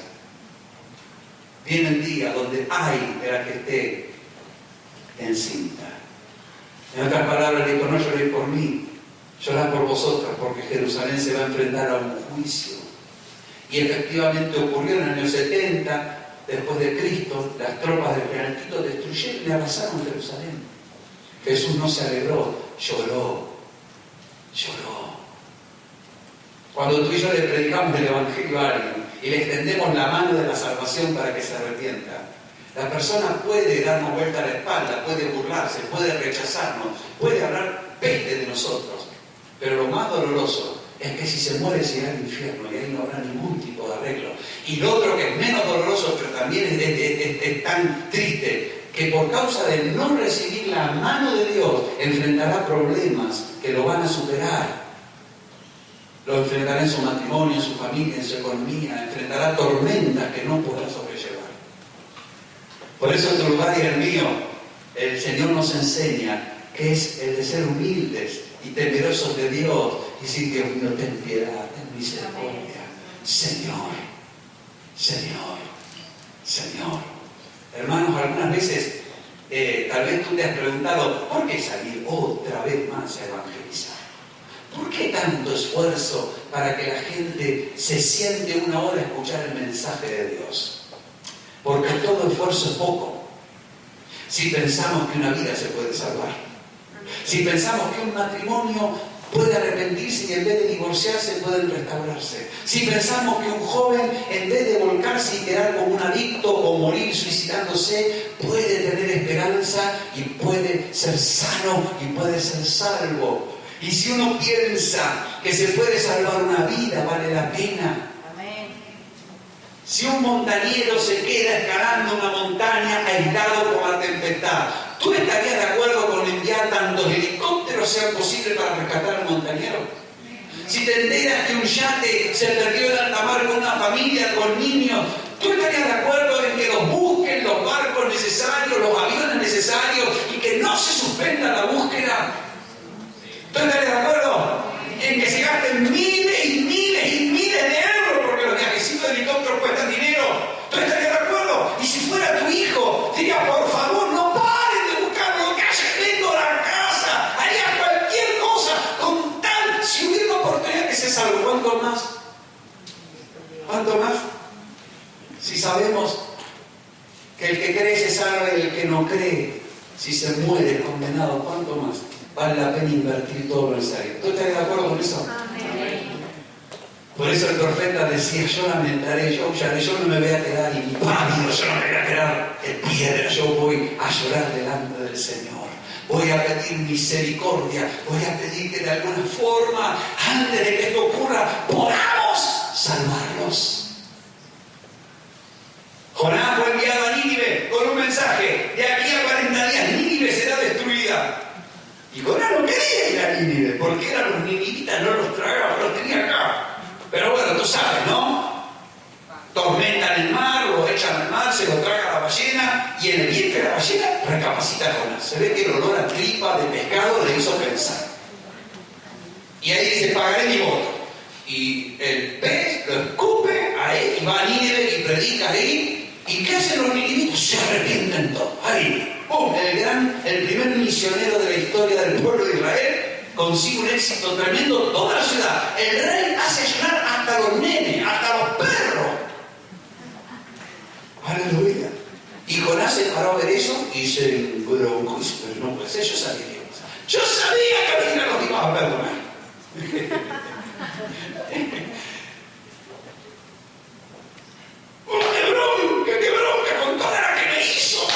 vienen días donde hay de la que esté encinta. En otras palabras, le dijo, no lloréis por mí, llorad por vosotras, porque Jerusalén se va a enfrentar a un juicio. Y efectivamente ocurrió en el año 70, después de Cristo, las tropas del general Tito destruyeron y arrasaron Jerusalén. Jesús no se alegró, lloró. Cuando tú y yo le predicamos el Evangelio a alguien y le extendemos la mano de la salvación para que se arrepienta, la persona puede darnos vuelta a la espalda, puede burlarse, puede rechazarnos, puede hablar peste de nosotros, pero lo más doloroso es que si se muere se irá al infierno y ahí no habrá ningún tipo de arreglo. Y lo otro que es menos doloroso, pero también es tan triste, que por causa de no recibir la mano de Dios, enfrentará problemas que lo van a superar. Lo enfrentará en su matrimonio, en su familia, en su economía, enfrentará tormentas que no podrá sobrellevar. Por eso en tu lugar y el mío, el Señor nos enseña que es el de ser humildes y temerosos de Dios, y decir, Dios mío, ten piedad, ten misericordia. Señor, Señor, Señor. Hermanos, algunas veces tal vez tú te has preguntado, ¿por qué salir otra vez más a evangelizar? ¿Por qué tanto esfuerzo para que la gente se siente una hora a escuchar el mensaje de Dios? Porque todo esfuerzo es poco. Si pensamos que una vida se puede salvar, si pensamos que un matrimonio puede arrepentirse y en vez de divorciarse pueden restaurarse, si pensamos que un joven en vez de volcarse y quedar como un adicto o morir suicidándose puede tener esperanza y puede ser sano y puede ser salvo, y si uno piensa que se puede salvar una vida, vale la pena. Si un montañero se queda escalando una montaña aislado por la tempestad, ¿tú estarías de acuerdo con enviar tantos helicópteros sean posibles para rescatar al montañero? Si te enteras que un yate se perdió en alta mar con una familia, con niños, ¿tú estarías de acuerdo en que los busquen los barcos necesarios, los aviones necesarios y que no se suspenda la búsqueda? ¿Tú estarías de acuerdo en que se gasten miles y cree, si se muere condenado, ¿cuánto más? Vale la pena invertir todo lo necesario. ¿Tú estás de acuerdo con eso? Amén. Por eso el profeta decía, yo lamentaré, yo aullaré, yo no me voy a quedar impávido, yo no me voy a quedar en piedra, yo voy a llorar delante del Señor. Voy a pedir misericordia, voy a pedir que de alguna forma, antes de que esto ocurra, podamos salvarlos. Jonás fue enviado a Nínive con un mensaje: de aquí a 40 días Nínive será destruida. Y Jonás no quería ir a Nínive, porque eran los ninivitas, no los tragaba, los tenía acá. Pero bueno, tú sabes, ¿no? Tormentan el mar, lo echan al mar, se lo traga la ballena, y en el vientre de la ballena recapacita Jonás. Se ve que el olor a tripa de pescado le hizo pensar. Y ahí dice, pagaré mi voto. Y el pez lo escupe ahí, y va a Nínive y predica ahí. ¿Y qué hacen los ninivitas? Se arrepienten todos. Ahí, ¡pum! El primer misionero de la historia del pueblo de Israel consigue un éxito tremendo. Toda la ciudad. El rey hace llorar hasta los nenes, hasta los perros. Aleluya. Y Jonás se paró a ver eso y se embroncó y dice, pero no puede ser, yo sabía que iba a pasar. Yo sabía que al final los ibas a perdonar. ¡Qué bronca con toda la que me hizo!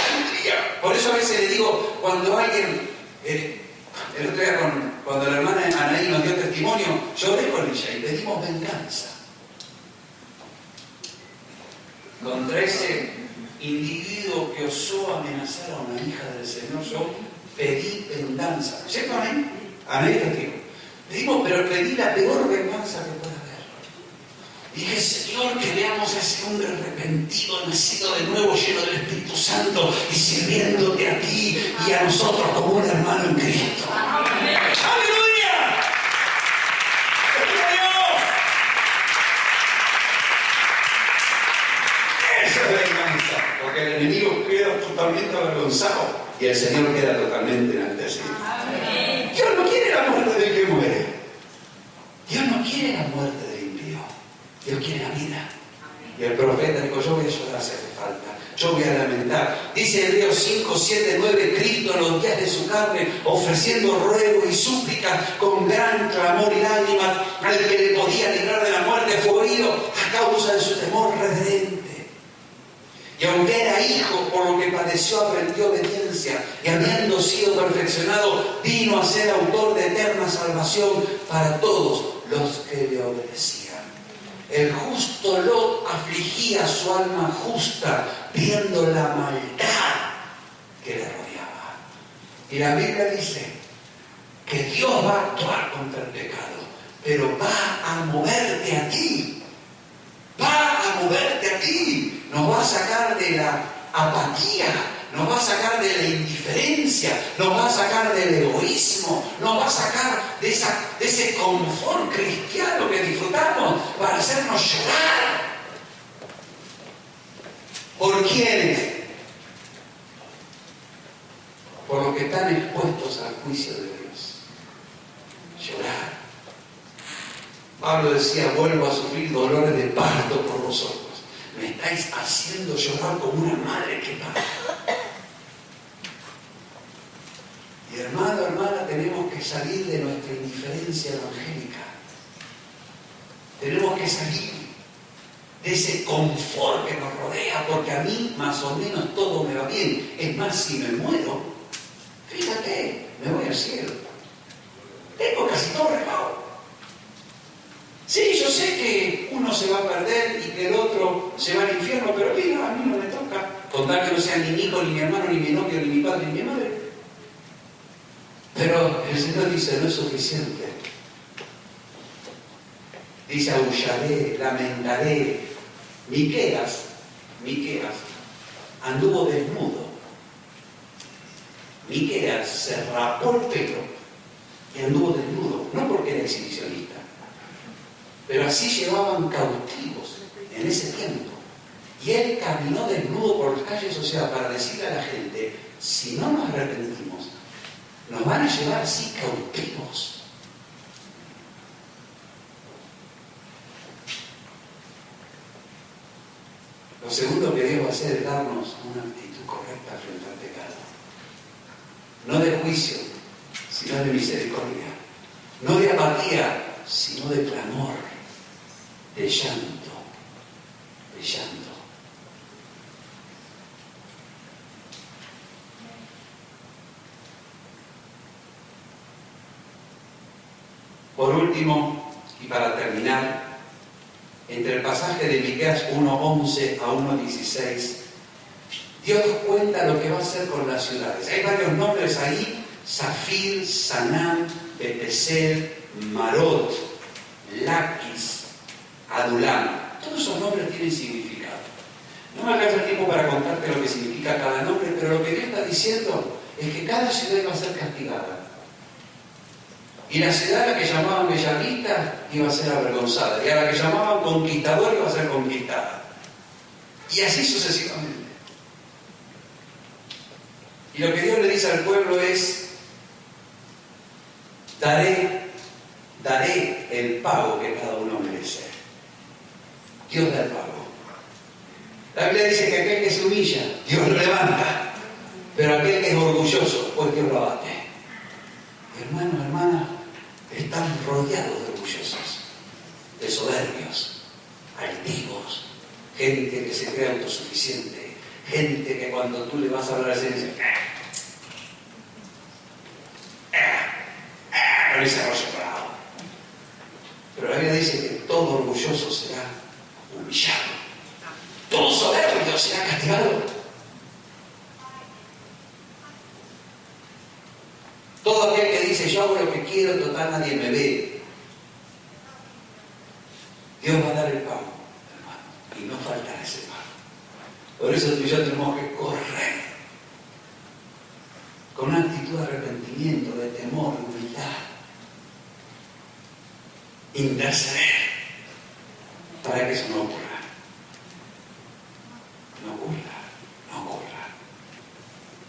Por eso a veces le digo, cuando alguien, el otro día cuando la hermana Anaí nos dio testimonio, lloré con ella y pedimos venganza contra ese individuo que osó amenazar a una hija del Señor. Yo pedí venganza. ¿Cierto, Anaí? Anaí es testigo. Pedimos, pero pedí la peor venganza que pueda haber. Dije, Señor, que veamos a ese hombre arrepentido, nacido de nuevo, lleno del Espíritu Santo y sirviéndote a ti y a nosotros como un hermano en Cristo. ¡Amén! ¡Aleluya! ¡Gloria a Dios! Esa es la venganza, porque el enemigo queda totalmente avergonzado y el Señor queda totalmente enaltecido. Dios no quiere la muerte del que muere. Dios no quiere la muerte del impío. Dios quiere la vida. Y el profeta dijo, yo voy a llorar si hace falta. Yo voy a lamentar. Dice Hebreos 5, 7, 9, Cristo en los días de su carne, ofreciendo ruego y súplica con gran clamor y lágrimas, al que le podía librar de la muerte, fue oído a causa de su temor reverente. Y aunque era hijo, por lo que padeció, aprendió obediencia, y habiendo sido perfeccionado, vino a ser autor de eterna salvación para todos los que le obedecían. El justo Lot afligía su alma justa, viendo la maldad que le rodeaba. Y la Biblia dice que Dios va a actuar contra el pecado, pero va a moverte a ti. Va a moverte a ti. Nos va a sacar de la apatía, nos va a sacar de la indiferencia, nos va a sacar del egoísmo, nos va a sacar de ese confort cristiano que disfrutamos para hacernos llorar. ¿Por quiénes? Por los que están expuestos al juicio de Dios. Llorar. Pablo decía, vuelvo a sufrir dolores de parto por vosotros. Me estáis haciendo llorar como una madre que para. Y hermano, hermana, tenemos que salir de nuestra indiferencia evangélica. Tenemos que salir de ese confort que nos rodea, porque a mí más o menos todo me va bien. Es más, si me muero, fíjate, me voy al cielo. Tengo casi todo arreglado. Sí, yo sé que uno se va a perder y que el otro se va al infierno, pero mira, a mí no me toca. Contar que no sea ni mi hijo, ni mi hermano, ni mi novio, ni mi padre, ni mi madre. Pero el Señor dice, no es suficiente. Dice, aullaré, lamentaré. Miqueas anduvo desnudo. Miqueas se rapó el pelo y anduvo desnudo, no porque era exhibicionista. Pero así llevaban cautivos en ese tiempo. Y él caminó desnudo por las calles, o sea, para decirle a la gente, si no nos arrepentimos, nos van a llevar así cautivos. Lo segundo que Dios va a hacer es darnos una actitud correcta frente al pecado. no de juicio, sino de misericordia, no de apatía, sino de clamor, de llanto, de llanto. Por último, y para terminar, entre el pasaje de Miqueas 1:11 a 1:16, Dios cuenta lo que va a hacer con las ciudades. Hay varios nombres ahí: Zafir, Sanán, Betesel, Marot, Laquis, Adulam. Todos esos nombres tienen significado. No me alcanza el tiempo para contarte lo que significa cada nombre, pero lo que Dios está diciendo es que cada ciudad iba a ser castigada. Y la ciudad a la que llamaban Bellavista iba a ser avergonzada, y a la que llamaban Conquistador iba a ser conquistada. Y así sucesivamente. Y lo que Dios le dice al pueblo es: daré el pago que cada uno merece. Dios da el pago. La Biblia dice que aquel que se humilla, Dios lo levanta, pero aquel que es orgulloso, pues Dios lo abate. Hermanos, hermanas, están rodeados de orgullosos, de soberbios, altivos, gente que se cree autosuficiente, gente que cuando tú le vas a hablar así dice: no ese rollo bravo. Pero la Biblia dice que todo orgulloso será humillado, todo soberbio será castigado. Todo aquel que dice: yo hago lo que quiero, total nadie me ve, Dios va a dar el pago, hermano, y no faltará ese pago. Por eso tú y yo tenemos que correr con una actitud de arrepentimiento, de temor, de humildad, interceder para que eso no ocurra. No ocurra.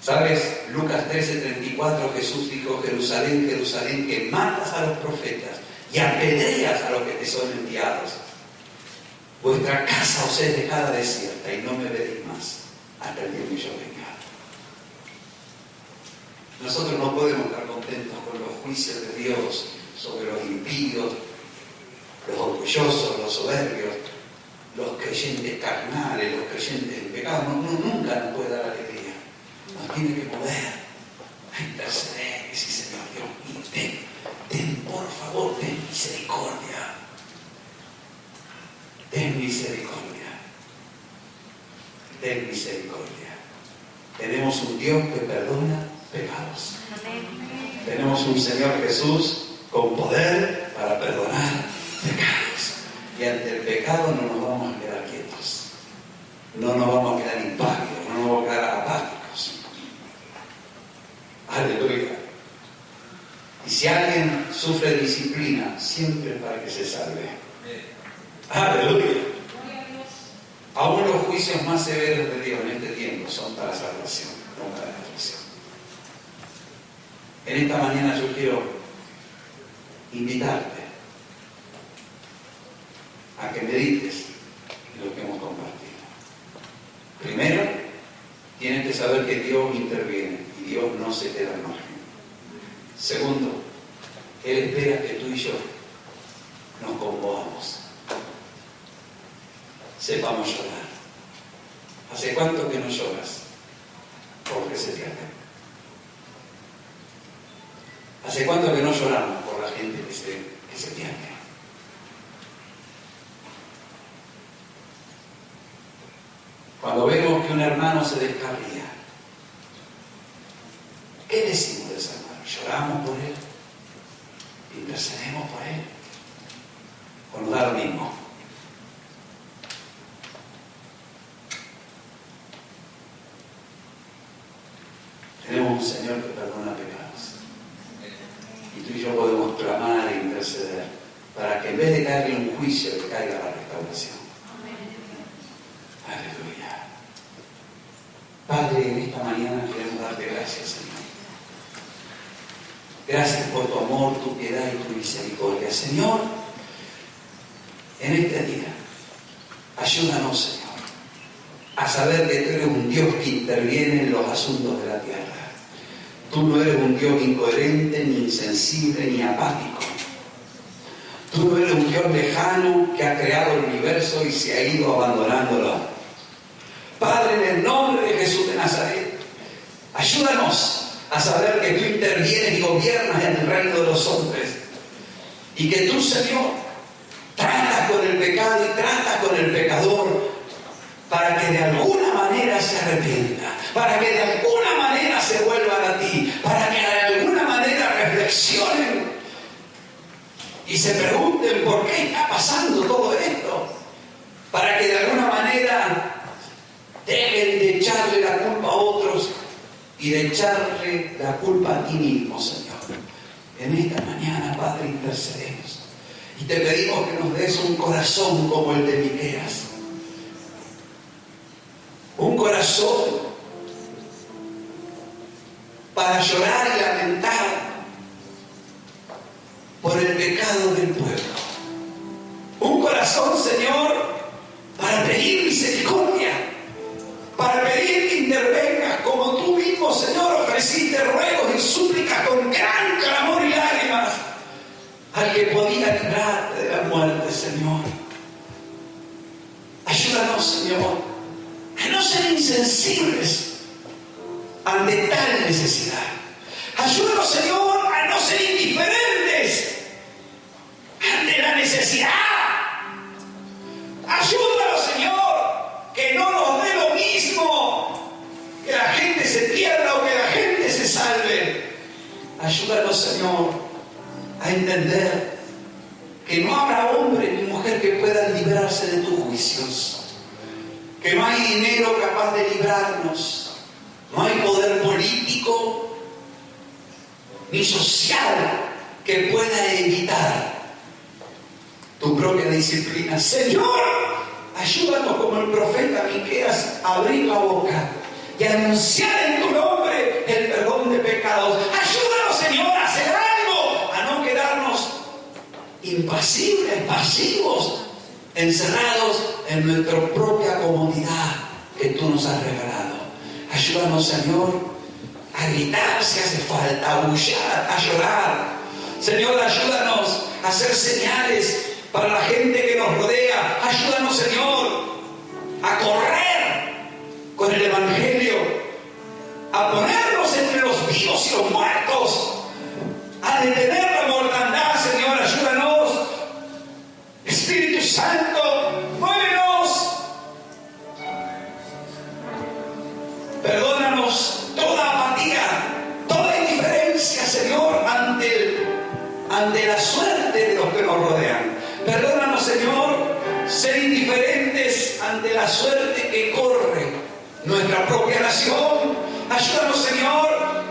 ¿Sabes? Lucas 13:34, Jesús dijo: Jerusalén, Jerusalén, que matas a los profetas y apedreas a los que te son enviados. Vuestra casa os es dejada desierta y no me veréis más hasta el día que yo venga. Nosotros no podemos estar contentos con los juicios de Dios sobre los impíos, los orgullosos, los soberbios, los creyentes carnales, los creyentes en pecado. Nunca nos puede dar alegría. Nos tiene que mover a interceder y decir: Señor Dios mío, ten por favor, ten misericordia. Ten misericordia. Ten misericordia. Tenemos un Dios que perdona pecados. Tenemos un Señor Jesús con poder para perdonar pecados. Y ante el pecado no nos vamos a quedar quietos. No nos vamos a quedar impávidos, no nos vamos a quedar apáticos. Aleluya. Y si alguien sufre disciplina, siempre es para que se salve. Aleluya. Aún los juicios más severos de Dios en este tiempo son para salvación, no para destrucción. En esta mañana yo quiero invitarte a que medites en lo que hemos compartido. Primero, tienes que saber que Dios interviene y Dios no se queda al margen. Segundo, Él espera que tú y yo nos conmovamos, sepamos llorar. ¿Hace cuánto que no lloras por lo que se pierde? ¿Hace cuánto que no lloramos por la gente que se pierde? Cuando vemos que un hermano se descarría, ¿qué decimos de ese hermano? ¿Lloramos por él? ¿Intercedemos por él? ¿O nos da lo mismo? Tenemos un Señor que perdona pecados. Y tú y yo podemos clamar e interceder para que en vez de caerle un juicio, le caiga la restauración. Aleluya. Padre, en esta mañana queremos darte gracias, Señor. Gracias por tu amor, tu piedad y tu misericordia. Señor, en este día, ayúdanos, Señor, a saber que tú eres un Dios que interviene en los asuntos de la tierra. Tú no eres un Dios incoherente, ni insensible, ni apático. Tú no eres un Dios lejano que ha creado el universo y se ha ido abandonándolo. Padre, en el nombre de Jesús de Nazaret, ayúdanos a saber que tú intervienes y gobiernas en el reino de los hombres. Y que tú, Señor, tratas con el pecado y tratas con el pecador para que de alguna manera se arrepienta, para que de alguna manera se vuelvan a ti, para que de alguna manera reflexionen y se pregunten por qué está pasando todo esto, para que de alguna manera dejen de echarle la culpa a otros y de echarle la culpa a ti mismo, Señor. En esta mañana, Padre, intercedemos y te pedimos que nos des un corazón como el de Miqueas. Un corazón para llorar y lamentar por el pecado del pueblo. Un corazón, Señor, para pedir misericordia, para pedir que intervengas como tú mismo, Señor, ofreciste ruegos y súplicas con gran clamor y lágrimas al que podía librarte de la muerte, Señor. Ayúdanos, Señor, a no ser insensibles ante tal necesidad. Ayúdanos, Señor, a no ser indiferentes ante la necesidad. Ayúdanos, Señor, que no nos dé lo mismo que la gente se pierda o que la gente se salve. Ayúdanos, Señor, a entender que no habrá hombre ni mujer que puedan librarse de tus juicios. Que no hay dinero capaz de librarnos, no hay poder político ni social que pueda evitar tu propia disciplina. Señor, ayúdanos como el profeta Miqueas a abrir la boca y a anunciar en tu nombre el perdón de pecados. Ayúdanos, Señor, a hacer algo, a no quedarnos impasibles, pasivos, encerrados en nuestra propia comodidad que tú nos has regalado. Ayúdanos, Señor, a gritar si hace falta, a aullar, a llorar. Señor, ayúdanos a hacer señales para la gente que nos rodea. Ayúdanos, Señor, a correr con el Evangelio, a ponernos entre los vivos y los muertos, a detener la mortandad. Señor, ayúdanos. Espíritu Santo, muévenos. Perdónanos toda apatía, toda indiferencia, Señor, ante la suerte de los que nos rodean. Perdónanos, Señor, ser indiferentes ante la suerte que corre nuestra propia nación. Ayúdanos, Señor,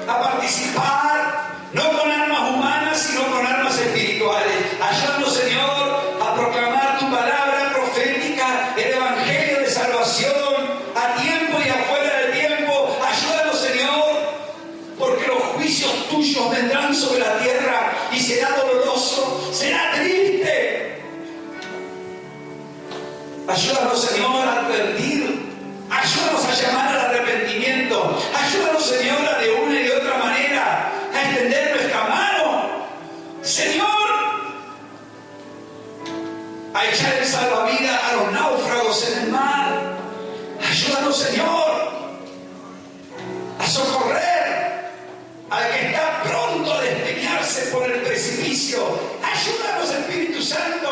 a participar, no con armas humanas, sino con armas espirituales. Ayúdanos, Señor, a proclamar tu palabra profética, el evangelio de salvación, a tiempo y afuera de tiempo. Ayúdanos, Señor, porque los juicios tuyos vendrán sobre la tierra y será doloroso, será triste. Ayúdanos, Señor, a advertir. Ayúdanos a llamar al arrepentimiento. Ayúdanos, Señor, a de una y de otra manera a extender nuestra mano. Señor, a echar el salvavidas a los náufragos en el mar. Ayúdanos, Señor, a socorrer al que está pronto a despeñarse por el precipicio. Ayúdanos, Espíritu Santo,